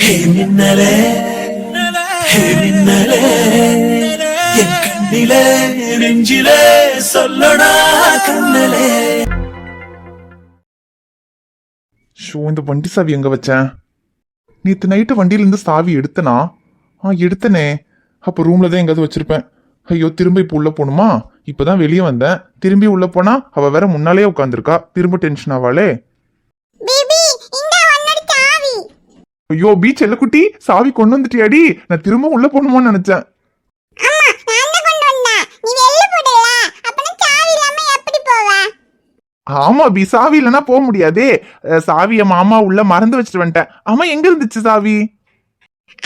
ஹே மின்னலே ஹே மின்னலே என் கண்ணிலே நெஞ்சிலே சொல்லடா கண்ணலே. ஷோ, இந்த வண்டி சாவி எங்க வச்சேன்? நேற்று நைட்டு வண்டியிலேருந்து சாவி எடுத்தனா? எடுத்தனே. அப்போ ரூம்ல தான் எங்காவது வச்சிருப்பேன். ஐயோ, திரும்ப இப்போ உள்ள போகணுமா? இப்பதான் வெளியே வந்தேன். திரும்பி உள்ள போனா அவ வேற முன்னாலே உட்காந்துருக்கா. திரும்ப டென்ஷன் ஆவாளே. ஐயோ பீச் செல்லக்குட்டி, சாவி கொண்டு வந்துட்டியாடி? நான் திரும்ப உள்ள போகணுமான்னு நினைச்சேன். ஆமா பி, சாவி இல்லைன்னா போக முடியாதே. சாவிய மாமா உள்ள மறந்து வச்சுட்டு வந்துட்டேன். ஆமா, எங்க இருந்துச்சு சாவி?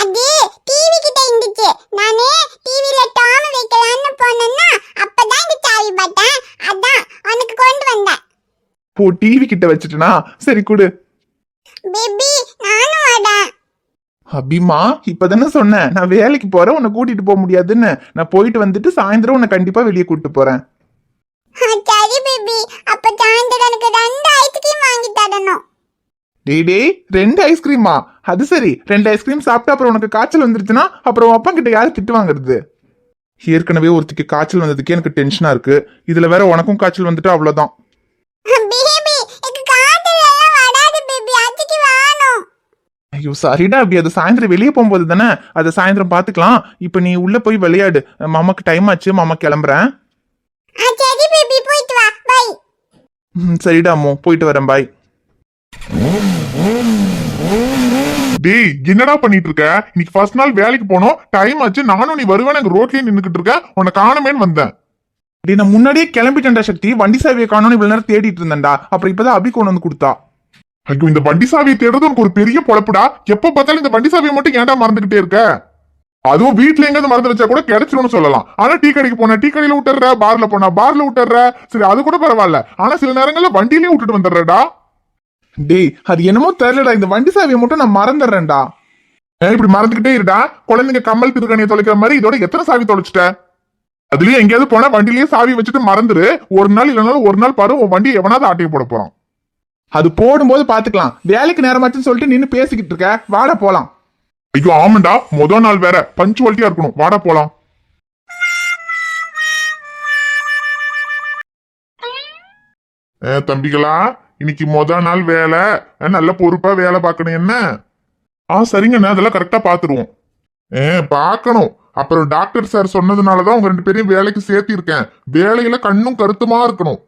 அது டிவி கிட்ட இருந்துச்சு. நானே டிவில டாம் வைக்கலாம்னு போனேன்னா அப்பதான் இந்த சாவி பார்த்தேன். அதான் உனக்கு கொண்டு வந்தேன். போ, டிவி கிட்ட வச்சுட்டனா? சரி கொடு. பேபி நானும் வரேன். அபிமா, இப்பதானே சொன்னேன் நான் வேலைக்கு போறேன், உன்னை கூட்டிட்டு போக முடியாதுன்னு. நான் போயிட்டு வந்துட்டு சாயந்தரம் உன்னை கண்டிப்பா வெளியே கூட்டிட்டு போறேன். சரி பேபி, அப்ப சாயந்தரம் எனக்கு 2 ஐஸ்கிரீம் வாங்கி தரணும். டேய் 2 ஐஸ்கிரீமா? அது சரி, 2 ஐஸ்கிரீம் சாப்பிட்டா அப்புறம் உனக்கு காய்ச்சல் வந்துருச்சுன்னா அப்புறம் அப்பா கிட்ட யாரு திட்டு வாங்குறது? ஏற்கனவே ஒருத்திக்கு காய்ச்சல் வந்ததுக்கே எனக்கு டென்ஷனா இருக்கு. இதுல வேற உனக்கும் காய்ச்சல் வந்துட்டு அவ்வளவுதான். பேபி எனக்கு காய்ச்சல் எல்லாம் வராது பேபி, அதுக்கு வேணும். ஐயோ சரிடா அபி, அது சாயந்தரம் வெளியே போகும்போது தானே, அதை சாயந்தரம் பாத்துக்கலாம். இப்ப நீ உள்ள போய் விளையாடு. மாமாக்கு டைம் ஆச்சு, மாமா கிளம்புறேன். சரி பேபி, போயிட்டு வா. பை. சரிடா அம்மோ, போயிட்டு வரேன். பாய். டேய், என்னடா பண்ணிட்டு இருக்க? இன்னைக்கு ஃபர்ஸ்ட் நாள் வேலைக்கு போனோம், டைம் ஆச்சு. நானும் நீ வருவேன் எங்க ரோட்லயே நின்னுக்கிட்டு இருக்கேன். உன்னை காணமேன்னு வந்தேன். டேய், நான் முன்னாடியே கிளம்பிட்டேன்டா சக்தி. வண்டி சாவியை காணோன்னு இவ்வளவு நேரம் தேடிட்டு இருந்தேன்டா. அப்புறம் இப்பதான் அபி கொண்டு வந்து கொடுத்தா. ஐயோ, இந்த வண்டி சாவியை தேடுறது உனக்கு ஒரு பெரிய பொழப்புடா. எப்ப பார்த்தாலும் இந்த வண்டி சாவியை மட்டும் ஏன்டா மறந்துகிட்டே இருக்க? அதுவும் வீட்டுல எங்காவது மறந்து வச்சா கூட கிடைச்சிரும்னு சொல்லலாம். ஆனா டீ கடைக்கு போனா டீ கடையில விட்டுற, பார்ல போனா பார்ல விட்டுற. சரி, அது கூட பரவாயில்ல. ஆனா சில நேரங்கள்ல வண்டியிலேயே விட்டுட்டு வந்துடுறடா. டேய், அது என்னமோ தெரியலடா, இந்த வண்டி சாவியை மட்டும் நான் மறந்துடுறேன்டா. இப்படி மறந்துகிட்டே இருடா. குழந்தைங்க கம்மல் திருக்கணியை தொலைக்கிற மாதிரி இதோட எத்தனை சாவி தொலைச்சிட்ட? அதுலயும் எங்கேயாவது போனா வண்டிலேயே சாவி வச்சுட்டு மறந்துரு. ஒரு நாள் இல்லைனாலும் ஒரு நாள் பாரு, உன் வண்டியை எவனாவது ஆட்டையை போட போறான். அது போடும்போது பாத்துக்கலாம். வேலைக்கு நேரமாச்சுன்னு சொல்லிட்டு நின்னு பேசிக்கிட்டு இருக்க. வாடா போலாம். ஐயோ ஆமாண்டா, முதல் நாள் வேற பஞ்சுவாலிட்டியா இருக்கணும். வாடா போலாம். தம்பிகளா, இன்னைக்கு முதல் நாள் வேலை, நல்ல பொறுப்பா வேலை பார்க்கணும். என்ன? சரிங்கண்ணா, அதெல்லாம் கரெக்டா பாத்துருவோம். பார்க்கணும். அப்புறம் டாக்டர் சார் சொன்னதுனாலதான் உங்க 2 பேரையும் வேலைக்கு சேர்த்தி இருக்கேன். வேலையில கண்ணும் கருத்துமா இருக்கணும்.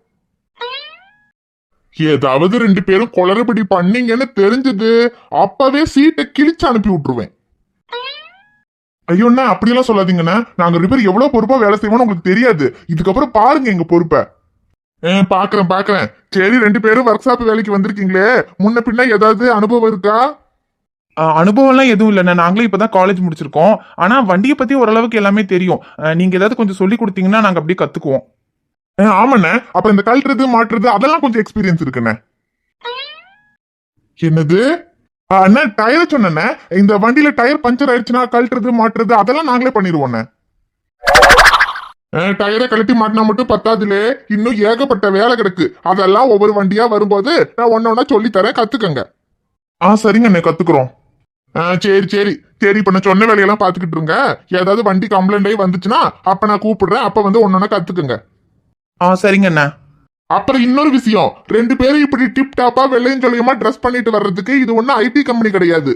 ஏதாவது 2 பேரும் குளறுபடி பண்ணீங்கன்னு தெரிஞ்சது அப்பவே சீட்டை கிழிச்சு அனுப்பி விட்டுருவேன். ஐயோண்ணா, அப்படியெல்லாம் சொல்லாதீங்கண்ணா. நாங்க 2 பேரும் எவ்வளவு பொறுப்பா வேலை செய்வோம்னு உங்களுக்கு தெரியாது. இதுக்கப்புறம் பாருங்க எங்க பொறுப்பை. பாக்குறேன். சரி, 2 பேரும் ஒர்க் ஷாப் வேலைக்கு வந்திருக்கீங்களே, முன்ன பின்ன ஏதாவது அனுபவம் இருக்கா? அனுபவம்லாம் எதுவும் இல்லைண்ணா. நாங்களும் இப்பதான் காலேஜ் முடிச்சிருக்கோம். ஆனா வண்டியை பத்தி ஓரளவுக்கு எல்லாமே தெரியும். நீங்க ஏதாவது கொஞ்சம் சொல்லி கொடுத்தீங்கன்னா நாங்க அப்படியே கத்துக்குவோம். ஆமாண்ணே. அப்புறம் இந்த கழட்டுறது மாட்டுறது அதெல்லாம் கொஞ்சம் எக்ஸ்பீரியன்ஸ் இருக்குண்ணே. என்னது அண்ணா? டயரை சொன்னேண்ணே. இந்த வண்டியில டயர் பஞ்சர் ஆயிடுச்சுன்னா கழட்டுறது மாட்டுறது அதெல்லாம் நாங்களே பண்ணிடுவோண்ணே. டயரை கழட்டி மாட்டினா மட்டும் பத்தாதுலே, இன்னும் ஏகப்பட்ட வேலை கிடக்கு. அதெல்லாம் ஒவ்வொரு வண்டியா வரும்போது நான் ஒன்னொன்னா சொல்லி தரேன், கத்துக்கங்க. சரிங்கண்ணே, கத்துக்குறோம். சரி. இப்ப நான் சொன்ன வேலையெல்லாம் பாத்துக்கிட்டு இருங்க. ஏதாவது வண்டி கம்ப்ளைண்ட் ஆகி வந்துச்சுன்னா அப்ப நான் கூப்பிடுறேன். அப்ப வந்து ஒன்னொன்னா கத்துக்குங்க. சரிங்கண்ணா. அப்புறம் இன்னொரு விஷயம், 2 பேரும் இப்படி டிப் டாப்பா வெள்ளையும் சொல்லியமா ட்ரெஸ் பண்ணிட்டு வர்றதுக்கு இது ஒன்னும் ஐடி கம்பெனி கிடையாது.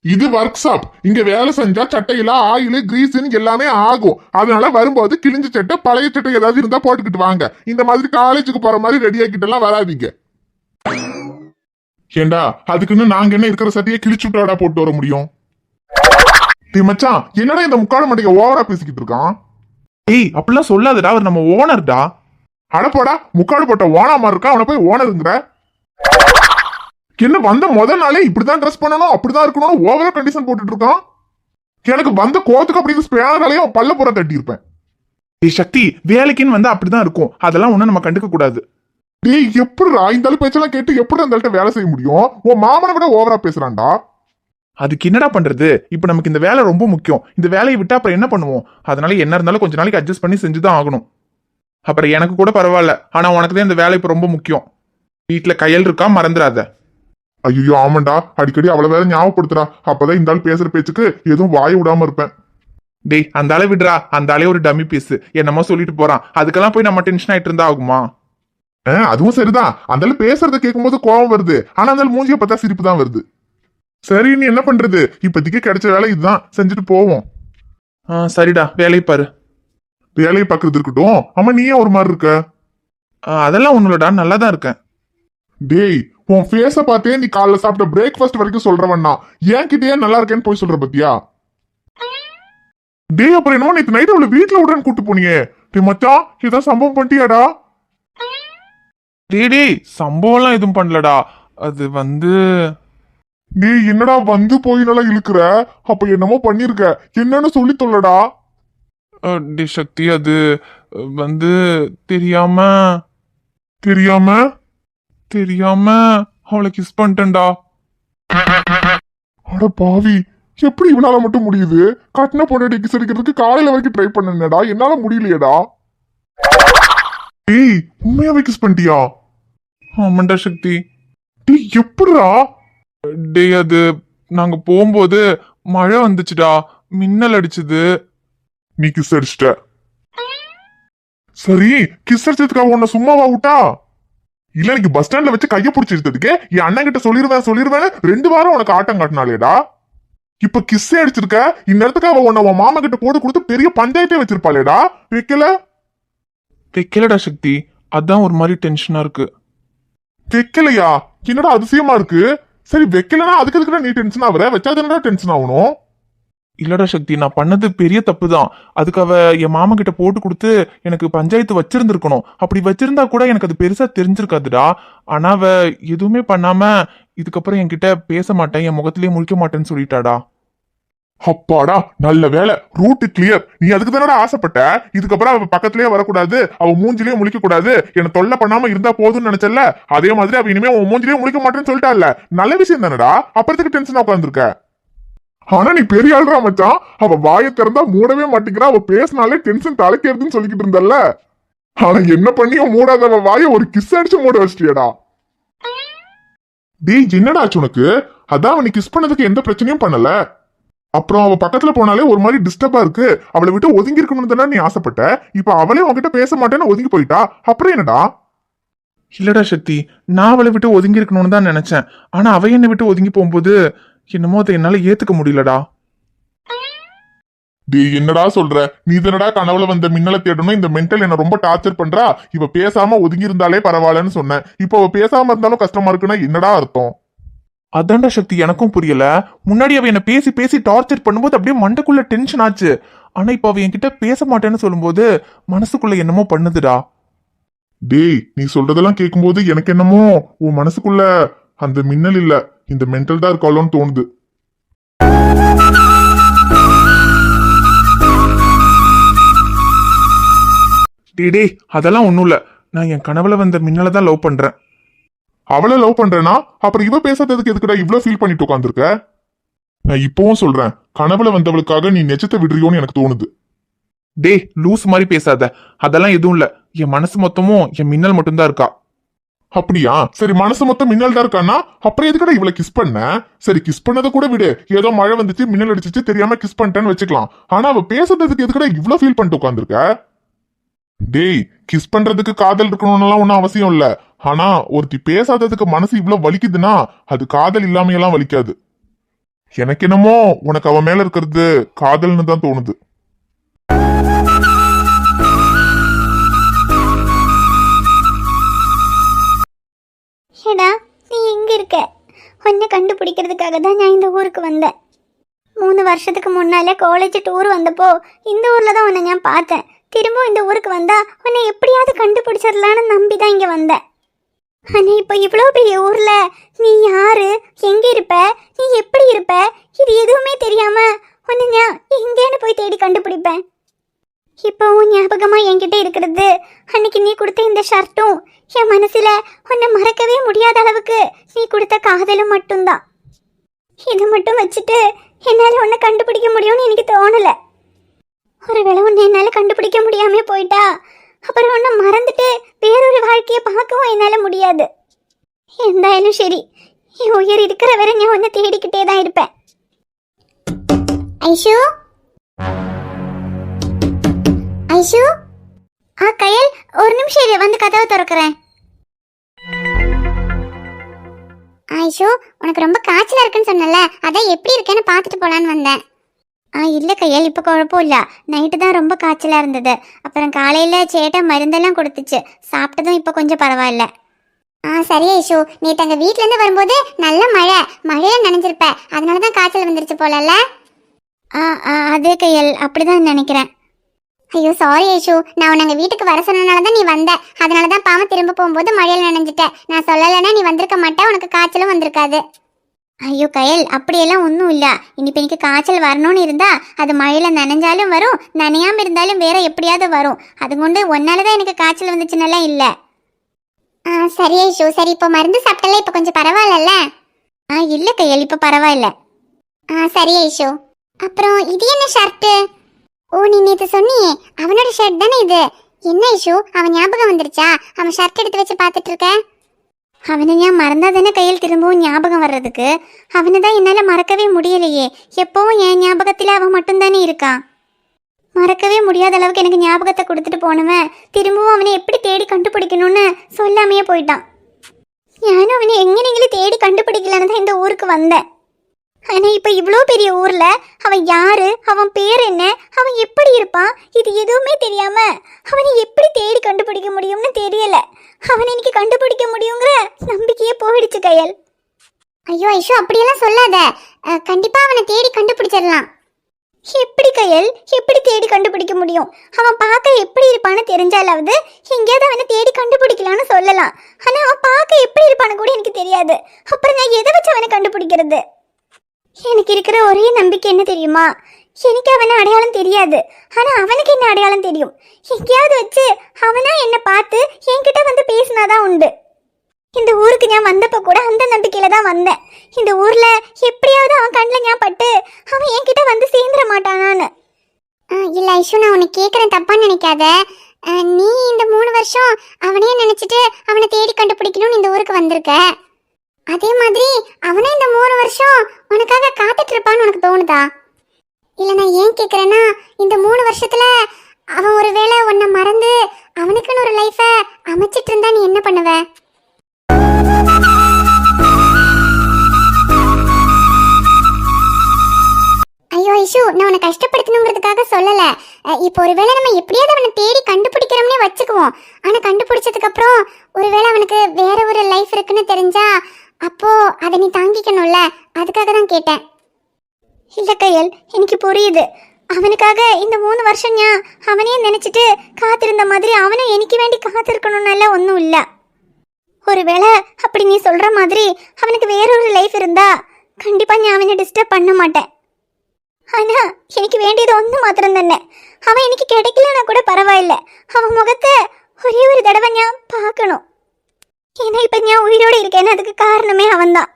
இது ஒர்க் ஷாப். இங்க வேலை செஞ்சா சட்டையில ஆயில் கிரீஸ்ன்னு எல்லாமே ஆகும். அதனால வரும்போது கிழிஞ்ச சட்டை பழைய சட்டை ஏதாவது இருந்தா போட்டுக்கிட்டு வாங்க. இந்த மாதிரி காலேஜுக்கு போற மாதிரி ரெடி ஆக்கிட்டு எல்லாம் வராதிங்க. ஏண்டா, அதுக்குன்னு நாங்க என்ன இருக்கிற சட்டையை கிழிச்சு விட்டாடா போட்டு வர முடியும்? மச்சான், என்னடா இந்த முக்காடு மண்டைக்கு ஓவரா பேசிக்கிட்டு இருக்கான்? ஏய், அப்படிலாம் சொல்லாதடா, அவர் நம்ம ஓனர்டா. அடப்போடா, முக்காடு போட்ட ஓனாமா இருக்கா, அவனை போய் ஓனருங்கிற? என்ன வந்த முதல் நாளே இப்படிதான் ட்ரெஸ் பண்ணணும், அப்படிதான் இருக்கணும், ஓவரா கண்டிஷன் போட்டுட்டு இருக்கான். எனக்கு வந்த கோத்துக்கு அப்படி ஸ்பேனாலையும் பல்ல புற தட்டி இருப்பேன். சக்தி, வேலைக்குன்னு வந்தா அப்படிதான் இருக்கும். அதெல்லாம் ஒண்ணும் நம்ம கண்டுக்க கூடாது. டேய், எப்படிடா இந்த பேச்செல்லாம் கேட்டு எப்படி அந்த வேலை செய்ய முடியும்? உன் மாமனை விட ஓவரா பேசுறான்டா. அதுக்கு என்னடா பண்றது? இப்ப நமக்கு இந்த வேலை ரொம்ப முக்கியம். இந்த வேலையை விட்டா அப்புறம் என்ன பண்ணுவோம்? அதனால என்ன இருந்தாலும் கொஞ்ச நாளைக்கு அட்ஜஸ்ட் பண்ணி செஞ்சுதான் ஆகணும். அப்புறம் எனக்கு கூட பரவாயில்ல, ஆனா உனக்கு தான் இந்த வேலை இப்ப ரொம்ப முக்கியம். வீட்டுல கையல் இருக்கா, மறந்துடாத. ஐயோ ஆமாண்டா, அடிக்கடி அவளை வேற ஞாபகப்படுத்துறா. அப்பதான் இந்த ஆள் பேசுற பேச்சுக்கு எதுவும் வாய விடாம இருப்பேன். டேய் அந்த ஆளை விடுறா, அந்த ஆளே ஒரு டம்மி பீஸ், என்னமோ சொல்லிட்டு போறான். அதுக்கெல்லாம் போய் நம்ம டென்ஷன் ஆயிட்டு இருந்தா ஆகுமா? அதுவும் சரிதான். அந்த ஆள் பேசுறத கேட்கும்போது கோவம் வருது, ஆனா அந்த ஆள் மூஞ்சிய பார்த்தா சிரிப்பு தான் வருது. சரி, நீ என்ன பண்றது? இப்போதைக்கு கிடைச்ச வேலை இதுதான், செஞ்சுட்டு போவோம். சரிடா, வேலையை பாரு. வேலையை பாக்குறது இருக்கட்டும், ஆமா நீ ஏன் ஒரு மாதிரி இருக்க? அதெல்லாம் ஒண்ணுலடா, நல்லா தான் இருக்கேன். டேய், உன் ஃபேஸ பார்த்தே நீ காலைல சாப்பிட்ட பிரேக்ஃபாஸ்ட் வரைக்கும் சொல்றவன்னா ஏன் கிட்டயே நல்லா இருக்கேன்னு போய் சொல்ற பத்தியா? டேய், அப்புறம் என்னமோ நேத்து நைட் அவளை வீட்டுல விடுறேன்னு கூட்டு போனியே. டேய் மச்சான், ஏதாவது சம்பவம் பண்ணிட்டியாடா? டேய் சம்பவம்லாம் எதுவும் பண்ணலடா. அது டேய் என்னடா வந்து போய் நல்லா இழுக்கிற? அப்ப என்னமோ பண்ணிருக்க, என்னன்னு சொல்லி சொல்லடா. டே சக்தி, அது தெரியாம தெரியாம தெரியாம அவளை கிஸ் பண்ணிட்டேன்டா. அட பாவி, எப்படி இவனால மட்டும் முடியுது? கட்டின பொண்டாட்டி கிஸ் அடிக்கிறதுக்கு காலையில வரைக்கும் ட்ரை பண்ணேடா, என்னால முடியலையேடா. டேய் உண்மையாவே கிஸ் பண்ணிட்டியா? ஆமாண்டா சக்தி. டேய் எப்படிடா? டேய் அது நாங்க போகும்போது மழை வந்துச்சுடா, மின்னல் அடிச்சுது. நீ கிஸ் அடிச்சிட்ட. சரி, கிஸ் அடிச்சதுக்காக உன்னை சும்மாவா விட்டா? இல்ல நீங்க பஸ் ஸ்டாண்ட்ல வச்சு கைய பிடிச்சி எடுத்ததுக்கு என் அண்ணன் கிட்ட சொல்லிருவேன் 2 வாரம் உனக்கு ஆட்டம் காட்டினாலேடா. இப்ப கிஸ்ஸே அடிச்சிருக்க, இந்நேரத்துக்கு அவ உன்னை உன் மாமா கிட்ட போட்டு கொடுத்து பெரிய பஞ்சாயத்தே வச்சிருப்பாளேடா. வைக்கலடா சக்தி, அதான் ஒரு மாதிரி டென்ஷனா இருக்கு. வைக்கலையா? என்னடா அதிசயமா இருக்கு. சரி வைக்கலனா அதுக்கு எதுக்குடா நீ டென்ஷன் ஆகுற? வச்சாதானடா டென்ஷன் ஆகணும். இல்லடா சக்தி, நான் பண்ணது பெரிய தப்பு தான். அதுக்கு அவ என் மாமா கிட்ட போட்டு கொடுத்து எனக்கு பஞ்சாயத்து வச்சிருந்திருக்கணும். அப்படி வச்சிருந்தா கூட எனக்கு அது பெருசா தெரிஞ்சிருக்காதுடா. ஆனா அவ எதுவுமே பண்ணாம இதுக்கப்புறம் என்கிட்ட பேச மாட்டேன், என் முகத்திலேயே முழிக்க மாட்டேன்னு சொல்லிட்டாடா. அப்பாடா, நல்ல வேலை, ரூட் கிளியர். நீ அதுக்கு தானடா ஆசைப்பட்ட. இதுக்கப்புறம் அவ பக்கத்திலேயே வரக்கூடாது, அவ மூஞ்சிலேயே முழிக்க கூடாது, என்ன தொல்லை பண்ணாம இருந்தா போதும்னு நினைச்சல. அதே மாதிரி அவ இனிமே உன் மூஞ்சிலேயே முழிக்க மாட்டேன்னு சொல்லிட்டால. நல்ல விஷயம் தானடா, அப்புறத்துக்கு டென்ஷனா உட்காந்துருக்க. ஆனா நீ பெரிய ஆள்றா மச்சான். அவ வாயை திறந்தா மூடவே மாட்டேங்கிறா. அவ பேசினாலே டென்ஷன் தலைக்கிறதுன்னு சொல்லிக்கிட்டு இருந்தல்ல. ஆனா என்ன பண்ணியோ மூடாத அவ வாயை ஒரு கிஸ் அடிச்சு மூட வச்சிட்டியடா. டேய் என்னடா ஆச்சு உனக்கு? அதான் அவனை கிஸ் பண்ணதுக்கு எந்த பிரச்சனையும் பண்ணல. அப்புறம் அவ பக்கத்துல போனாலே ஒரு மாதிரி டிஸ்டர்பா இருக்கு, அவளை விட்டு ஒதுங்கி இருக்கணும்னு தானே நீ ஆசைப்பட்ட. இப்ப அவளே உன்கிட்ட பேச மாட்டேன்னு ஒதுங்கி போயிட்டா, அப்புறம் என்னடா? இல்லடா சக்தி, நான் அவளை விட்டு ஒதுங்கி இருக்கணும்னு தான் நினைச்சேன். ஆனா அவ என்னை விட்டு ஒதுங்கி போகும்போது என்னமோ அதை என்னால ஏத்துக்க முடியலடா. டேய் என்னடா சொல்ற? நீ தானடா கனவுல வந்த மின்னலை தேடணும், இந்த மென்டல் என்ன ரொம்ப டார்ச்சர் பண்றா, இவ பேசாம ஒதுங்கி இருந்தாலே பரவாயில்லன்னு சொன்னேன். இப்போ அவ பேசாம இருந்தாலும் கஷ்டமா இருக்குன்னா என்னடா அர்த்தம்? அதான்டா சக்தி, எனக்கும் புரியல. முன்னாடி அவ என்ன பேசி பேசி டார்ச்சர் பண்ணும்போது அப்படியே மண்டைக்குள்ள டென்ஷன் ஆச்சு. ஆனா இப்ப அவ என்கிட்ட பேச மாட்டேன்னு சொல்லும்போது மனசுக்குள்ள என்னமோ பண்ணுதுடா. டேய் நீ சொல்றதெல்லாம் கேட்கும்போது எனக்கு என்னமோ உன் மனசுக்குள்ள அந்த மின்னல் இல்ல, இந்த மென்டல் தான் இருக்காளோன்னு தோணுது. டே அதெல்லாம் ஒண்ணும் இல்ல. நான் என் கனவுல வந்த மின்னலை தான் லவ் பண்றேன். அவளை லவ் பண்றேனா? அப்புறம் இவ பேசாததுக்கு எதுக்குடா இவ்வளவு ஃபீல் பண்ணிட்டு உட்காந்துருக்க? நான் இப்பவும் சொல்றேன், கனவுல வந்தவளுக்காக நீ நெச்சத்தை விடுறியோன்னு எனக்கு தோணுது. டே லூஸ் மாதிரி பேசாத. அதெல்லாம் எதுவும் இல்ல. என் மனசு மொத்தமும் என் மின்னல் மட்டும்தான் இருக்கா. அப்படியா? சரி, மனசு மொத்தம் மின்னல் தான் இருக்கானா? அப்புறம் எதுக்கடா இவளை கிஸ் பண்ண? சரி, கிஸ் பண்ணதை கூட விடு, ஏதோ மழை வந்துச்சு மின்னல் அடிச்சிச்சு தெரியாம கிஸ் பண்ணிட்டேன்னு வச்சுக்கலாம். ஆனா அவ பேசுறதுக்கு எதுக்கடா இவ்வளவு ஃபீல் பண்ணிட்டு உட்காந்துருக்க? டேய், கிஸ் பண்றதுக்கு காதல் இருக்கணும்னுலாம் ஒன்னும் அவசியம் இல்ல. ஆனா ஒருத்தி பேசாததுக்கு மனசு இவ்வளவு வலிக்குதுன்னா அது காதல் இல்லாமையெல்லாம் வலிக்காது. எனக்கு என்னமோ உனக்கு அவன் மேல இருக்கிறது காதல்னு தான் தோணுது. ஏடா நீ எங்க இருக்க? உன்னை கண்டுபிடிக்கிறதுக்காக தான் நான் இந்த ஊருக்கு வந்தேன். 3 வருஷத்துக்கு முன்னால காலேஜ் டூர் வந்தப்போ இந்த ஊர்ல தான் உன்னை நான் பார்த்தேன். திரும்பவும் இந்த ஊருக்கு வந்தா உன்னை எப்படியாவது கண்டுபிடிச்சிடலான்னு நம்பி தான் இங்க வந்தேன். ஆனா இப்போ இவ்வளோ பெரிய ஊர்ல நீ யாரு, எங்க இருப்ப, நீ எப்படி இருப்ப, இது எதுவுமே தெரியாம உன்னை நான் எங்கேன்னு போய் தேடி கண்டுபிடிப்பேன். இப்போவும் ஞாபகமா என்கிட்ட இருக்கிறது அன்னைக்கு நீ கொடுத்த இந்த ஷர்ட்டும் என் மனசுல உன்னை மறக்கவே முடியாத அளவுக்கு நீ கொடுத்த காதலும் மட்டும்தான். இதை மட்டும் வச்சுட்டு என்னால உன்னை கண்டுபிடிக்க முடியும்னு எனக்கு தோணல. ஒருவேளை உன்னை என்னால கண்டுபிடிக்க முடியாம போயிட்டா அப்புறம் உன்னை மறந்துட்டு வேறொரு வாழ்க்கையை பார்க்கவும் என்னால முடியாது. எந்தாயாலும் சரி, என் உயிர் இருக்கிற வரை நான் உன்னை தேடிக்கிட்டே தான் இருப்பேன். ஐஷு, ஐஷு. கயல், ஒரு நிமிஷம் இரு, வந்து கதவை திறக்கிறேன். ஐஷு, உனக்கு ரொம்ப காய்ச்சலா இருக்குன்னு சொன்னல, அதான் எப்படி இருக்கேன்னு பார்த்துட்டு போலான்னு வந்தேன். இல்லை கயல், இப்போ குழப்பம் இல்லை. நைட்டு தான் ரொம்ப காய்ச்சலாக இருந்தது. அப்புறம் காலையில் சேட்டை மருந்தெல்லாம் கொடுத்துச்சு, சாப்பிட்டதும் இப்போ கொஞ்சம் பரவாயில்ல. சரி ஐஷு, நேற்று அங்கே வீட்டிலேருந்து வரும்போது நல்ல மழையில் நனைஞ்சிருப்ப, அதனால தான் காய்ச்சல் வந்துருச்சு போலல்ல? அதே கயல், அப்படிதான் நினைக்கிறேன். ஐயோ சாரி ஐஷு, நான் உன்னை எங்கள் வீட்டுக்கு வர சொன்னனால தான் நீ வந்த. அதனால தான் பாவம் திரும்ப போகும்போது மழையில் நனைஞ்சிட்டேன். நான் சொல்லலைன்னா நீ வந்திருக்க மாட்டேன், உனக்கு காய்ச்சலும் வந்திருக்காது. ஐயோ கயல், அப்படியெல்லாம் ஒன்றும் இல்லை. இனிப்போ எனக்கு காய்ச்சல் வரணும்னு இருந்தா அது மழையில் நனைஞ்சாலும் வரும், நனையாமல் இருந்தாலும் வேற எப்படியாவது வரும். அது கொண்டு ஒன்னால தான் எனக்கு காய்ச்சல் வந்துச்சுன்னெல்லாம் இல்லை. சரி ஐஷு, சரி இப்போ மருந்து சாப்பிட்டல, இப்போ கொஞ்சம் பரவாயில்லல்ல? இல்லை கயல், இப்போ பரவாயில்ல. சரி ஐஷு. அப்புறம் இது என்ன ஷர்ட்டு? ஓ, நீ நேற்று சொன்னியே அவனோட ஷர்ட் தானே இது. என்ன ஐஷு, அவன் ஞாபகம் வந்துருச்சா? அவன் ஷர்ட் எடுத்து வச்சு பார்த்துட்டு இருக்க. அவனை நான் மறந்தா தானே கையில் திரும்பவும் ஞாபகம் வர்றதுக்கு. அவனை தான் என்னால் மறக்கவே முடியலையே. எப்பவும் என் ஞாபகத்தில் அவன் மட்டும்தானே இருக்கான். மறக்கவே முடியாத அளவுக்கு எனக்கு ஞாபகத்தை கொடுத்துட்டு போனவன் திரும்பவும் அவனை எப்படி தேடி கண்டுபிடிக்கணும்னு சொல்லாமையே போயிட்டான். நானும் அவனை எங்கெங்கேயும் தேடி கண்டுபிடிக்கலன்னு தான் இந்த ஊருக்கு வந்தேன். ஆனால் இப்போ இவ்வளோ பெரிய ஊரில் அவன் யாரு, அவன் பேர் என்ன, அவன் எப்படி இருப்பான், இது எதுவுமே தெரியாம அவனை எப்படி தேடி கண்டுபிடிக்க முடியும்னு தெரியல. அவனை இன்னைக்கு கண்டுபிடிக்க முடியுங்கிற நம்பிக்கையே போயிடுச்சு கயல். ஐயோ ஐஷோ, அப்படியெல்லாம் சொல்லாத. கண்டிப்பா அவனை தேடி கண்டுபிடிச்சிடலாம். எப்படி கயல், எப்படி தேடி கண்டுபிடிக்க முடியும்? அவன் பார்க்க எப்படி இருப்பான்னு தெரிஞ்சாலாவது எங்கேயாவது அவனை தேடி கண்டுபிடிக்கலான்னு சொல்லலாம். ஆனால் அவன் பார்க்க எப்படி இருப்பான்னு கூட எனக்கு தெரியாது. அப்புறம் நான் எதை வச்சு அவனை கண்டுபிடிக்கிறது? எனக்கு இருக்கிற ஒரே நம்பிக்கை என்ன தெரியுமா? எனக்கு அவனை அடையாளம் தெரியாது, ஆனா அவனுக்கு என்ன அடையாளம் தெரியும். எங்கேயாவது வச்சு அவனா என்னை பார்த்து என்கிட்ட வந்து பேசினாதான் உண்டு. இந்த ஊருக்கு நான் வந்தப்ப கூட அந்த நம்பிக்கையில தான் வந்தேன். இந்த ஊர்ல எப்படியாவது அவன் கண்ணில் நான் பட்டு அவன் என்கிட்ட வந்து சேர்ந்துட மாட்டானான்னு. இல்ல ஐஷு, நான் உன்னை கேட்கறேன், தப்பா நினைக்காத. நீ இந்த 3 வருஷம் அவனையே நினைச்சிட்டு அவனை தேடி கண்டுபிடிக்கணும்னு இந்த ஊருக்கு வந்திருக்க. அதே மாதிரி அவனே இந்த 3 வருஷம் உனக்காக காத்துட்டு இருப்பான்னு உனக்கு தோணுதா? இல்லை, நான் ஏன் கேட்குறேன்னா, இந்த 3 வருஷத்துல அவன் ஒருவேளை உன்னை மறந்து அவனுக்குன்னு ஒரு லைஃபை அமைச்சிட்டு இருந்தா நீ என்ன பண்ணுவ? ஐயோ ஐஷு, நான் உன்னை கஷ்டப்படுத்தணுங்கிறதுக்காக சொல்லல. இப்போ ஒருவேளை நம்ம எப்படியாவது அவனை தேடி கண்டுபிடிக்கிறோம்னே வச்சுக்குவோம். ஆனா கண்டுபிடிச்சதுக்கு அப்புறம் ஒருவேளை அவனுக்கு வேற ஒரு லைஃப் இருக்குன்னு தெரிஞ்சா அப்போ அதை நீ தாங்கிக்கணும்ல, அதுக்காக தான் கேட்டேன். இல்லை கையல், எனக்கு புரியுது. அவனுக்காக இந்த 3 வருஷம் நான் அவனையே நினைச்சிட்டு காத்திருந்த மாதிரி அவனும் எனக்கு வேண்டி காத்திருக்கணும்னால ஒன்றும் இல்லை. ஒருவேளை அப்படி நீ சொல்ற மாதிரி அவனுக்கு வேறொரு லைஃப் இருந்தா கண்டிப்பா நான் அவனை டிஸ்டர்ப் பண்ண மாட்டேன். ஆனா எனக்கு வேண்டியது ஒன்று மாத்திரம் தானே. அவன் எனக்கு கிடைக்கலன்னா கூட பரவாயில்ல, அவன் முகத்தை ஒரே ஒரு தடவை நான் பார்க்கணும். ஏன்னா இப்ப நான் உயிரோடு இருக்கேன்னு அதுக்கு காரணமே அவன்தான்.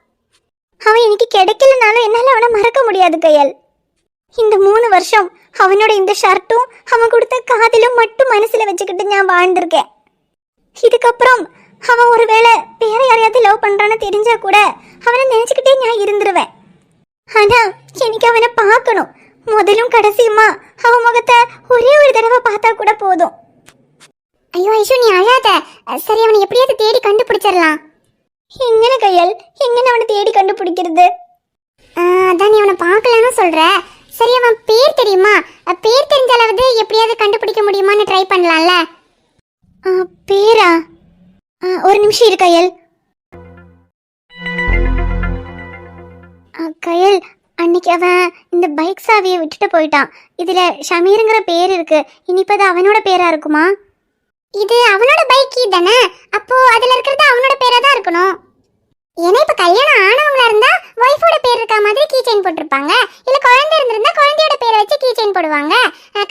அவன் எனக்கு கிடைக்கலனாலும் என்னால அவனை மறக்க முடியாது கையல். இந்த 3 வருஷம் அவனோட இந்த ஷர்ட்டும் அவன் கொடுத்த காதிலும் மட்டும் மனசுல வச்சுக்கிட்டு நான் வாழ்ந்திருக்கேன். இதுக்கப்புறம் அவன் ஒருவேளை வேற யாரையாவது லவ் பண்றான்னு தெரிஞ்சா கூட அவனை நினைச்சுக்கிட்டே நான் இருந்துருவேன். ஆனா எனக்கு அவனை பார்க்கணும். முதலும் கடைசியுமா அவன் முகத்தை ஒரே ஒரு தடவை பார்த்தா கூட போதும். ஐயோ ஐஷு, நீ அழாத. சரி, அவனை எப்படியாவது தேடி கண்டுபிடிச்சிடலாம். எங்கன கையல், எங்கன அவனை தேடி கண்டுபிடிக்கிறது? அதான் நீ அவனை பார்க்கலன்னு சொல்ற. சரி, அவன் பேர் தெரியுமா? பேர் தெரிஞ்சாலாவது எப்படியாவது கண்டுபிடிக்க முடியுமான்னு ட்ரை பண்ணலாம்ல. பேரா? ஒரு நிமிஷம் இரு கையல். கையல், அன்னைக்கு அவன் இந்த பைக் சாவியை விட்டுட்டு போயிட்டான். இதுல ஷமீருங்கிற பேர் இருக்கு. இனிப்பது அவனோட பேரா இருக்குமா? இது அவனோட பைக் தானே, அப்போ அதுல இருக்கிறது அவனோட பேரா தான் இருக்கணும். ஏன்னா இப்ப கல்யாணம் ஆனவங்களா இருந்தா ஒய்ஃபோட பேர் இருக்க மாதிரி கீ செயின் போட்டிருப்பாங்க. இல்ல குழந்தை இருந்திருந்தா குழந்தையோட பேரை வச்சு கீ செயின் போடுவாங்க.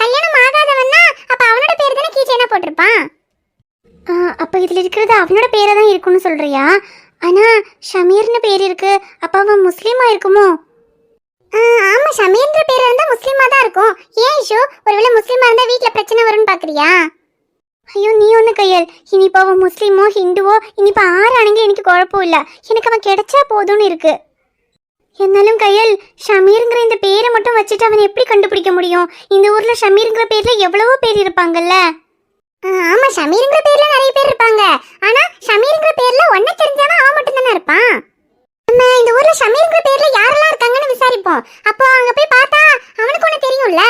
கல்யாணம் ஆகாதவன்னா அப்ப அவனோட பேர் தானே கீ செயினா போட்டிருப்பான். அப்ப இதுல இருக்கிறது அவனோட பேரா தான் இருக்கும்னு சொல்றியா? ஆனா ஷமீர்னு பேர் இருக்கு, அப்ப அவன் முஸ்லீமா இருக்குமோ? ஆமா, ஷமீர்ன்ற பேர் இருந்தா முஸ்லீமா தான் இருக்கும். ஏன் இஷு, ஒருவேளை முஸ்லீமா இருந்தா வீட்டுல பிரச்சனை வரும்னு பாக்குறியா? ஐயோ நீ ஒன்று கையல், இனிப்போ அவன் முஸ்லீமோ ஹிந்துவோ இனிப்போ ஆறானுங்க எனக்கு குழப்பம் இல்லை, எனக்கு அவன் கிடைச்சா போதும்னு இருக்கு. എന്നാലും கையல், ஷமீருங்கிற இந்த பேரை மட்டும் வச்சுட்டு அவனை எப்படி கண்டுபிடிக்க முடியும்? இந்த ஊர்ல ஷமீருங்கிற பேர்ல எவ்வளவோ பேர் இருப்பாங்கல்ல. ஆமா, ஷமீருங்கிற பேர்ல நிறைய பேர் இருப்பாங்க. ஆனா ஷமீருங்கிற பேர்ல ஒன்ன தெரிஞ்சவன் அவன் மட்டும் தானே இருப்பான். நம்ம இந்த ஊர்ல ஷமீருங்கிற பேர்ல யாரெல்லாம் இருக்காங்கன்னு விசாரிப்போம். அப்போ அங்க போய் பார்த்தா அவனுக்கு ஒண்ணு தெரியும்ல.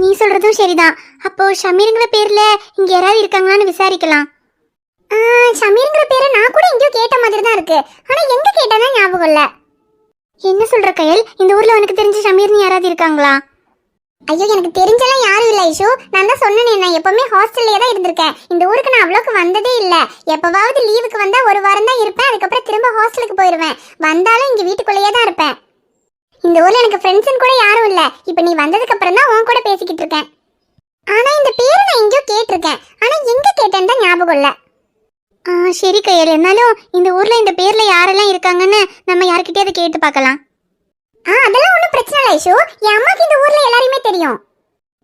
நீ சொல்றதும் சரிதான். அப்போ ஷமீருங்கிற பேர்ல இங்க யாராவது இருக்காங்களான்னு விசாரிக்கலாம். ஷமீருங்கிற பேரை நான் கூட எங்கேயோ கேட்ட மாதிரி தான் இருக்கு. ஆனா எங்க கேட்டதா ஞாபகம் இல்ல. என்ன சொல்ற கையல், இந்த ஊர்ல உனக்கு தெரிஞ்ச ஷமீர்னு யாராவது இருக்காங்களா? ஐயோ எனக்கு தெரிஞ்செல்லாம் யாரும் இல்ல ஐஷு. நான் தான் சொன்னேனே, நான் எப்பவுமே ஹாஸ்டல்லே தான் இருந்திருக்கேன். இந்த ஊருக்கு நான் அவ்வளோக்கு வந்ததே இல்ல. எப்பவாவது லீவுக்கு வந்தா ஒரு வாரம் தான் இருப்பேன், அதுக்கப்புறம் திரும்ப ஹாஸ்டலுக்கு போயிடுவேன். வந்தாலும் இங்க வீட்டுக்குள்ளேயே தான் இருப்பேன். இந்த ஊர்ல எனக்கு ஃப்ரெண்ட்ஸ்னு கூட யாரும் இல்ல. இப்ப நீ வந்ததுக்கு அப்புறம் தான் உன் கூட பேசிக்கிட்டு இருக்கேன். ஆனா இந்த பேரை நான் எங்கேயோ கேட்டிருக்கேன், ஆனா எங்க கேட்டேன்னு தான் ஞாபகம் இல்ல. சரி கையல், என்னாலும் இந்த ஊர்ல இந்த பேர்ல யாரெல்லாம் இருக்காங்கன்னு நம்ம யார்கிட்டயாவது கேட்டு பார்க்கலாம். அதெல்லாம் ஒன்றும் பிரச்சனை இல்லை ஐஷு. என் அம்மாக்கு இந்த ஊர்ல எல்லாரையுமே தெரியும்.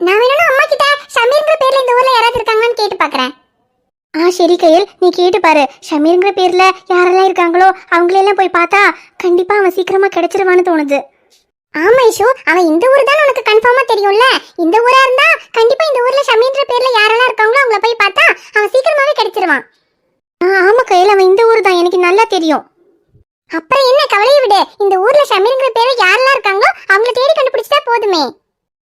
நான் வேணும்னா அம்மா கிட்ட ஷமீர்ங்கிற பேர்ல இந்த ஊர்ல யாராவது இருக்காங்கன்னு கேட்டு பார்க்கறேன். சரி கையல், நீ கேட்டு பாரு. ஷமீர்ங்கிற பேர்ல யாரெல்லாம் இருக்காங்களோ அவங்களெல்லாம் போய் பார்த்தா கண்டிப்பா அவன் சீக்கிரமா கிடைச்சிருவான்னு தோணுது. ஆமா ஐஷு, அவன் இந்த ஊர் தான் உனக்கு கன்ஃபார்மா தெரியும்ல. இந்த ஊரா இருந்தா கண்டிப்பா இந்த ஊர்ல ஷமீர்ங்கிற பேர்ல யாரெல்லாம் இருக்காங்களோ அவங்கள போய் பார்த்தா அவன் சீக்கிரமாவே கிடைச்சிருவான். ஆமா கையல், அவன் இந்த ஊர் தான், எனக்கு நல்லா தெரியும். அப்புறம் என்ன, கவலையை விடு. இந்த ஊர்ல ஷமீர்ங்கிற பேர்ல யாரெல்லாம் இருக்காங்களோ அவங்கள தேடி கண்டுபிடிச்சா போதுமே.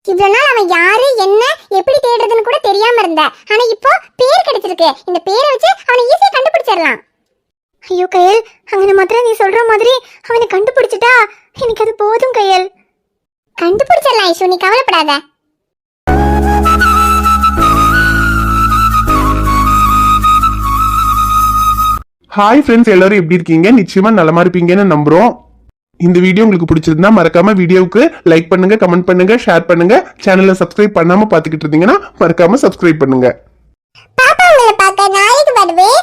இவ்வளவு நாள் அவன் யாரு என்ன எப்படி தேடுறதுன்னு கூட தெரியாம இருந்த. ஆனா இப்போ பேர் கிடைச்சிருக்கு. இந்த பேரை வச்சு அவனை ஈஸியா கண்டுபிடிச்சிடலாம். ஐயோ கையல், அங்கே மாத்திரம் நீ சொல்ற மாதிரி அவனை கண்டுபிடிச்சிட்டா எனக்கு அது போதும் கையல். கண்டுபிடிச்சிடலாம் ஐஷு, நீ கவலைப்படாத. ஹாய் ஃப்ரெண்ட்ஸ், எல்லாரும் எப்படி இருக்கீங்க? நிச்சயமா நலமா இருப்பீங்கன்னு நம்புறோம். இந்த வீடியோ உங்களுக்கு பிடிச்சிருந்தா மறக்காம வீடியோவுக்கு லைக் பண்ணுங்க, கமெண்ட் பண்ணுங்க, ஷேர் பண்ணுங்க. சேனலை சப்ஸ்கிரைப் பண்ணாம பாத்துக்கிட்டு இருந்தீங்கன்னா மறக்காம சப்ஸ்கிரைப் பண்ணுங்க. பாப்பா உங்களை பார்க்க நாளைக்கு வருவேன்.